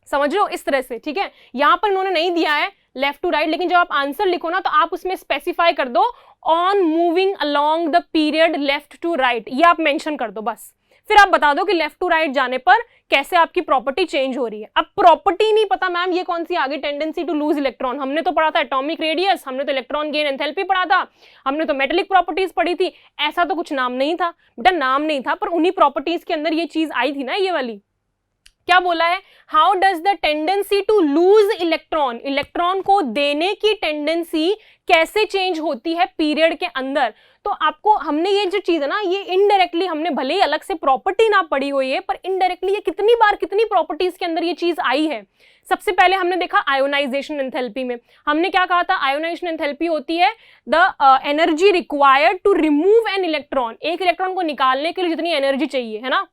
समझ लो इस तरह से, ठीक है। यहां पर उन्होंने नहीं दिया है लेफ्ट टू राइट, लेकिन जब आप आंसर लिखो ना तो आप उसमें स्पेसिफाई कर दो on moving along the period left to right, ये आप मेंशन कर दो बस। फिर आप बता दो कि लेफ्ट टू राइट जाने पर कैसे आपकी प्रॉपर्टी चेंज हो रही है। अब प्रॉपर्टी नहीं पता मैम ये कौन सी आगे, टेंडेंसी टू लूज इलेक्ट्रॉन, हमने तो पढ़ा था एटॉमिक रेडियस, हमने तो इलेक्ट्रॉन गेन एंथैल्पी पढ़ा था, हमने तो मेटेलिक प्रॉपर्टीज पढ़ी थी, ऐसा तो कुछ नाम नहीं था बेटा, नाम नहीं था, पर उन्हीं प्रॉपर्टीज के अंदर ये चीज आई थी ना, ये वाली। क्या बोला है, how does the tendency to lose electron, electron को देने की टेंडेंसी कैसे चेंज होती है पीरियड के अंदर। तो आपको हमने ये जो चीज है ना, ये इनडायरेक्टली हमने भले ही अलग से प्रॉपर्टी ना पढ़ी हुई है, पर इनडायरेक्टली ये कितनी बार कितनी प्रॉपर्टीज के अंदर ये चीज आई है। सबसे पहले हमने देखा आयोनाइजेशन एंथैल्पी में, हमने क्या कहा था, आयोनाइजेशन एंथैल्पी होती है the energy required to remove an electron, एक इलेक्ट्रॉन को निकालने के लिए जितनी एनर्जी चाहिए, है ना।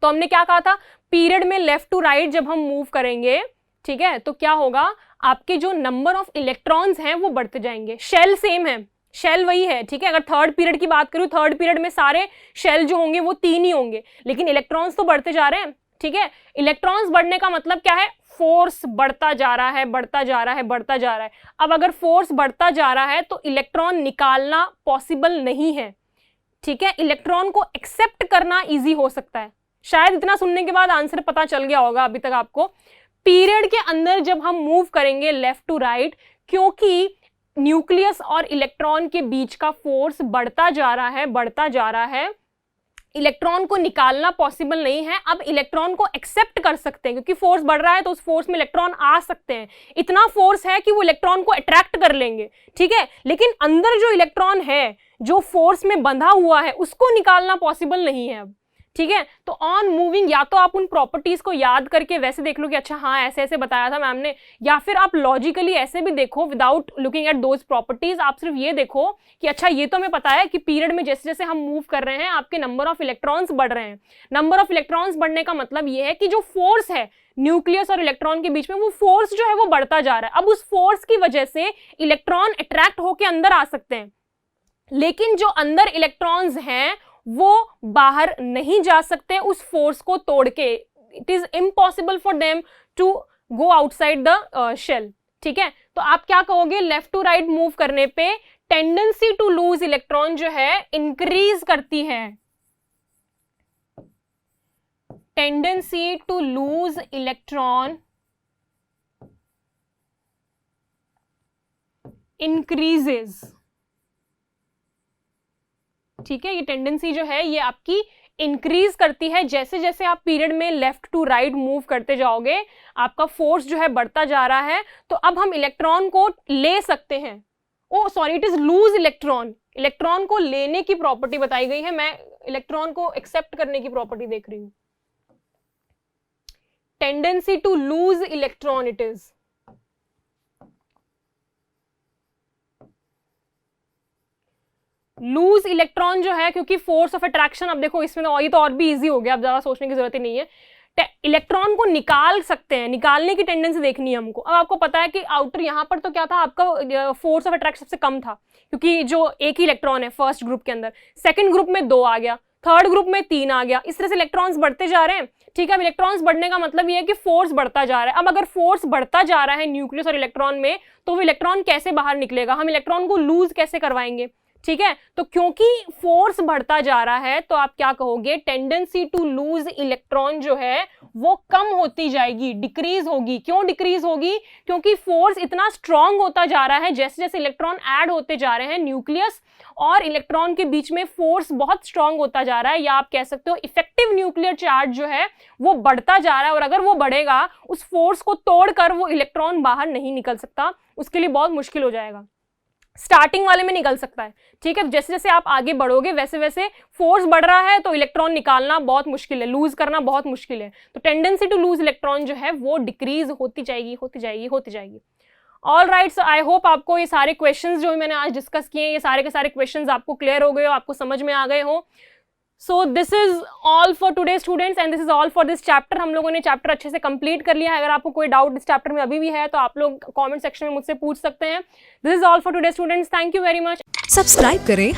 तो हमने क्या कहा था, पीरियड में लेफ्ट टू राइट जब हम मूव करेंगे, ठीक है, तो क्या होगा, आपके जो नंबर ऑफ इलेक्ट्रॉन्स हैं वो बढ़ते जाएंगे। शेल सेम है, शेल वही है, ठीक है। अगर थर्ड पीरियड की बात करूं, थर्ड पीरियड में सारे शेल जो होंगे वो 3 ही होंगे, लेकिन इलेक्ट्रॉन्स तो बढ़ते जा रहे हैं, ठीक है। इलेक्ट्रॉन्स बढ़ने का मतलब क्या है, फोर्स बढ़ता जा रहा है, बढ़ता जा रहा है, बढ़ता जा रहा है। अब अगर फोर्स बढ़ता जा रहा है तो इलेक्ट्रॉन निकालना पॉसिबल नहीं है, ठीक है। इलेक्ट्रॉन को एक्सेप्ट करना ईजी हो सकता है, शायद इतना सुनने के बाद आंसर पता चल गया होगा अभी तक आपको। पीरियड के अंदर जब हम मूव करेंगे लेफ्ट टू राइट, क्योंकि न्यूक्लियस और इलेक्ट्रॉन के बीच का फोर्स बढ़ता जा रहा है, बढ़ता जा रहा है, इलेक्ट्रॉन को निकालना पॉसिबल नहीं है। अब इलेक्ट्रॉन को एक्सेप्ट कर सकते हैं, क्योंकि फोर्स बढ़ रहा है तो उस फोर्स में इलेक्ट्रॉन आ सकते हैं, इतना फोर्स है कि वो इलेक्ट्रॉन को अट्रैक्ट कर लेंगे, ठीक है। लेकिन अंदर जो इलेक्ट्रॉन है जो फोर्स में बंधा हुआ है उसको निकालना पॉसिबल नहीं है अब, ठीक है। तो ऑन मूविंग, या तो आप उन प्रॉपर्टीज को याद करके वैसे देख लो कि अच्छा हाँ ऐसे ऐसे बताया था मैम ने, या फिर आप लॉजिकली ऐसे भी देखो without looking at those properties, आप सिर्फ ये देखो कि अच्छा ये तो हमें पता है कि पीरियड में जैसे जैसे हम मूव कर रहे हैं आपके नंबर ऑफ इलेक्ट्रॉन्स बढ़ रहे हैं। नंबर ऑफ इलेक्ट्रॉन्स बढ़ने का मतलब ये है कि जो फोर्स है न्यूक्लियस और इलेक्ट्रॉन के बीच में, वो फोर्स जो है वो बढ़ता जा रहा है। अब उस फोर्स की वजह से इलेक्ट्रॉन अट्रैक्ट होकर अंदर आ सकते हैं, लेकिन जो अंदर इलेक्ट्रॉन्स हैं वो बाहर नहीं जा सकते उस फोर्स को तोड़ के। It is impossible for them to go outside the shell, ठीक है, तो आप क्या कहोगे, लेफ्ट टू राइट मूव करने पे टेंडेंसी टू लूज इलेक्ट्रॉन जो है इंक्रीज करती है, tendency to lose electron increases. ठीक है, ये टेंडेंसी जो है ये आपकी इंक्रीज करती है, जैसे जैसे आप पीरियड में लेफ्ट टू राइट मूव करते जाओगे आपका फोर्स जो है बढ़ता जा रहा है। तो अब हम इलेक्ट्रॉन को ले सकते हैं, oh sorry it is lose electron, electron को लेने की प्रॉपर्टी बताई गई है, मैं इलेक्ट्रॉन को एक्सेप्ट करने की प्रॉपर्टी देख रही हूं। Tendency to lose electron it is, lose electron जो है, क्योंकि फोर्स ऑफ अट्रैक्शन, अब देखो इसमें तो ये तो और भी इजी हो गया, अब ज्यादा सोचने की जरूरत ही नहीं है, इलेक्ट्रॉन को निकाल सकते हैं, निकालने की टेंडेंसी देखनी है हमको। अब आपको पता है कि आउटर यहां पर तो क्या था, आपका फोर्स ऑफ अट्रैक्शन सबसे कम था, क्योंकि जो एक ही इलेक्ट्रॉन है फर्स्ट ग्रुप के अंदर, सेकंड ग्रुप में 2 आ गया, थर्ड ग्रुप में 3 आ गया, इस तरह से इलेक्ट्रॉन्स बढ़ते जा रहे हैं। ठीक है, अब इलेक्ट्रॉन्स बढ़ने का मतलब ये है कि फोर्स बढ़ता जा रहा है। अब अगर फोर्स बढ़ता जा रहा है न्यूक्लियस और इलेक्ट्रॉन में, तो वो इलेक्ट्रॉन कैसे बाहर निकलेगा, हम इलेक्ट्रॉन को लूज कैसे करवाएंगे। ठीक है, तो क्योंकि फोर्स बढ़ता जा रहा है तो आप क्या कहोगे, टेंडेंसी टू लूज इलेक्ट्रॉन जो है वो कम होती जाएगी, डिक्रीज होगी। क्यों डिक्रीज होगी, क्योंकि फोर्स इतना स्ट्रांग होता जा रहा है, जैसे जैसे इलेक्ट्रॉन ऐड होते जा रहे हैं, न्यूक्लियस और इलेक्ट्रॉन के बीच में फोर्स बहुत स्ट्रांग होता जा रहा है, या आप कह सकते हो इफेक्टिव न्यूक्लियर चार्ज जो है वो बढ़ता जा रहा है। और अगर वो बढ़ेगा, उस फोर्स को तोड़कर वो इलेक्ट्रॉन बाहर नहीं निकल सकता, उसके लिए बहुत मुश्किल हो जाएगा। स्टार्टिंग वाले में निकल सकता है, ठीक है, जैसे जैसे आप आगे बढ़ोगे वैसे वैसे फोर्स बढ़ रहा है, तो इलेक्ट्रॉन निकालना बहुत मुश्किल है, लूज करना बहुत मुश्किल है। तो टेंडेंसी टू लूज इलेक्ट्रॉन जो है वो डिक्रीज होती जाएगी, होती जाएगी, होती जाएगी। All right, so I hope आपको ये सारे क्वेश्चंस जो मैंने आज डिस्कस किए, ये सारे के सारे क्वेश्चंस आपको क्लियर हो गए हो, आपको समझ में आ गए हो। सो this is all for today students and this is all for this chapter. हम लोगों ने चैप्टर अच्छे से कंप्लीट कर लिया है। अगर आपको कोई डाउट इस चैप्टर में अभी भी है तो आप लोग कमेंट सेक्शन में मुझसे पूछ सकते हैं। This is all for today students, thank you very much.
Subscribe करें